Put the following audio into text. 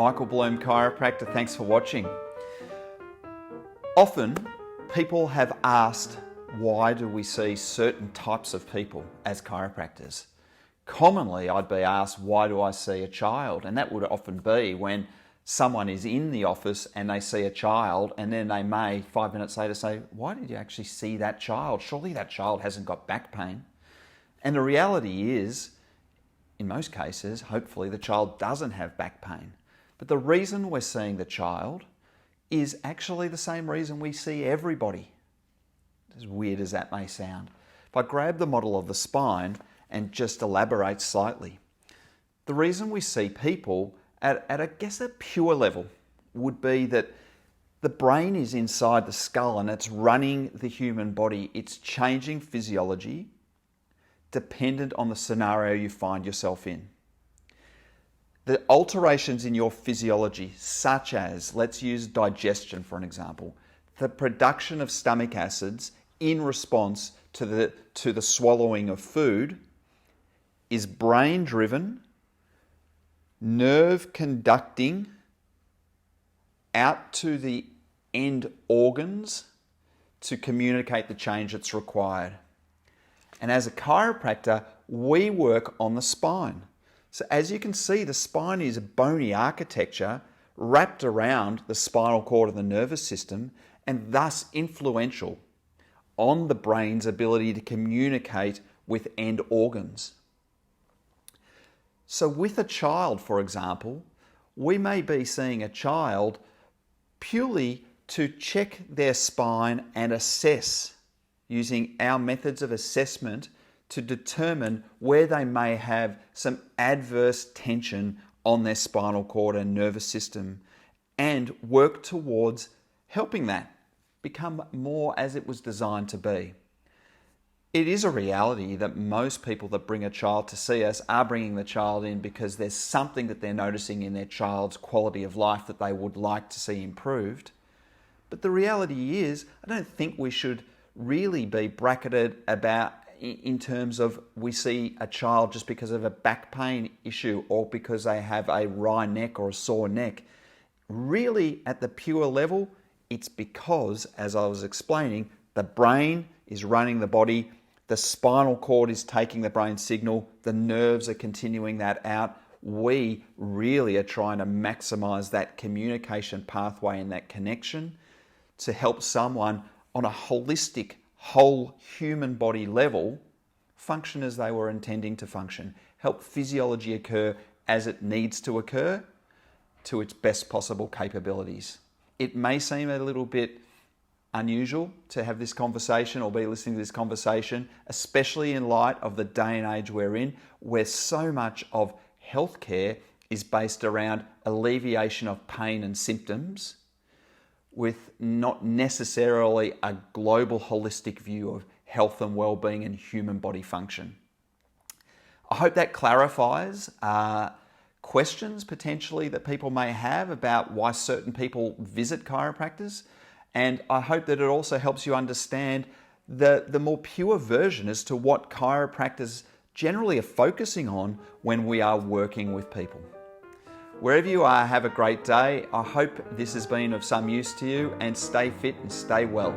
Michael Bloom, Chiropractor. Thanks for watching. Often people have asked, why do we see certain types of people as chiropractors? Commonly I'd be asked, why do I see a child? And that would often be when someone is in the office and they see a child, and then they may 5 minutes later say, why did you actually see that child? Surely that child hasn't got back pain. And the reality is, in most cases, hopefully the child doesn't have back pain. But the reason we're seeing the child is actually the same reason we see everybody. As weird as that may sound. If I grab the model of the spine and just elaborate slightly, the reason we see people at I guess a pure level would be that the brain is inside the skull and it's running the human body. It's changing physiology dependent on the scenario you find yourself in. The alterations in your physiology, such as, let's use digestion for an example, the production of stomach acids in response to the swallowing of food, is brain driven, nerve conducting out to the end organs to communicate the change that's required. And as a chiropractor, we work on the spine. So as you can see, the spine is a bony architecture wrapped around the spinal cord of the nervous system, and thus influential on the brain's ability to communicate with end organs. So with a child, for example, we may be seeing a child purely to check their spine and assess, using our methods of assessment to determine where they may have some adverse tension on their spinal cord and nervous system, and work towards helping that become more as it was designed to be. It is a reality that most people that bring a child to see us are bringing the child in because there's something that they're noticing in their child's quality of life that they would like to see improved. But the reality is, I don't think we should really be bracketed about in terms of we see a child just because of a back pain issue or because they have a wry neck or a sore neck. Really, at the pure level, it's because, as I was explaining, the brain is running the body, the spinal cord is taking the brain signal, the nerves are continuing that out. We really are trying to maximize that communication pathway and that connection to help someone on a holistic, whole human body level function as they were intending to function. Help physiology occur as it needs to occur to its best possible capabilities. It may seem a little bit unusual to have this conversation or be listening to this conversation, especially in light of the day and age we're in, where so much of healthcare is based around alleviation of pain and symptoms, with not necessarily a global holistic view of health and well-being and human body function. I hope that clarifies questions potentially that people may have about why certain people visit chiropractors, and I hope that it also helps you understand the more pure version as to what chiropractors generally are focusing on when we are working with people. Wherever you are, have a great day. I hope this has been of some use to you, and stay fit and stay well.